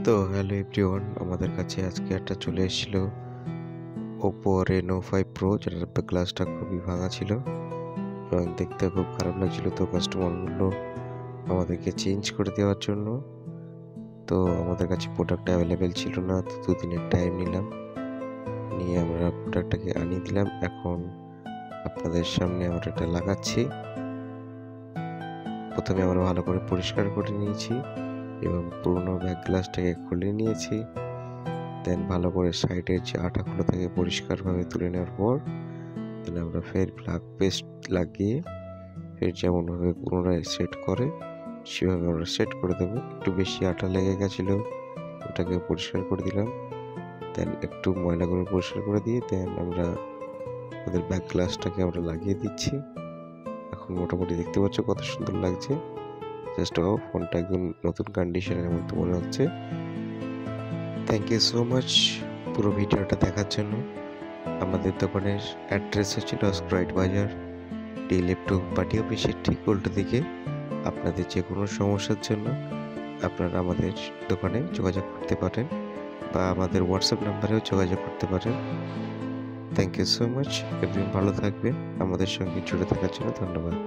তো hello everyone, আমাদের কাছে আজকে একটা চলে এসেছিল ওপো রেনো 5 প্রো, যেটার গ্লাসটা খুবই ভাঙা ছিল এবং দেখতে খুব খারাপ লাগছিল। তো কাস্টমার বললো আমাদেরকে চেঞ্জ করে দেওয়ার জন্য। তো আমাদের কাছে প্রোডাক্ট অ্যাভেলেবেল ছিল না, তো দুদিনের টাইম নিলাম, নিয়ে আমরা প্রোডাক্টটাকে আনিয়ে দিলাম। এখন আপনাদের সামনে আমরা এটা লাগাচ্ছি। প্রথমে আমরা ভালো করে পরিষ্কার করে নিয়েছি এবং পুরোনো ব্যাক গ্লাসটাকে খুলে নিয়েছি। দেন ভালো করে সাইডের যে আঠাগুলো থেকে পরিষ্কারভাবে তুলে নেওয়ার পর দেন আমরা ফের ব্ল্যাক পেস্ট লাগিয়ে ফের যেমনভাবে পুনরায় সেট করে সেভাবে আমরা সেট করে দেবো। একটু বেশি আঠা লেগে গেছিলো, ওটাকে পরিষ্কার করে দিলাম। দেন একটু ময়লাগুলো পরিষ্কার করে দিয়ে দেন আমরা আমাদের ব্যাক গ্লাসটাকে আমরা লাগিয়ে দিচ্ছি। এখন মোটামুটি দেখতে পাচ্ছ কত সুন্দর লাগছে। জাস্ট ফোনটা একদম নতুন কন্ডিশনের মতো মনে হচ্ছে। থ্যাংক ইউ সো মাচ পুরো ভিডিওটা দেখার জন্য। আমাদের দোকানের অ্যাড্রেস হচ্ছে লস্করাইট বাজার, ডি লেফটু পার্টি অফিসের ঠিক উল্টো দিকে। আপনাদের যে কোনো সমস্যার জন্য আপনারা আমাদের দোকানে যোগাযোগ করতে পারেন বা আমাদের হোয়াটসঅ্যাপ নাম্বারেও যোগাযোগ করতে পারেন। থ্যাংক ইউ সো মাচ, একদিন ভালো থাকবেন। আমাদের সঙ্গে জুড়ে থাকার জন্য ধন্যবাদ।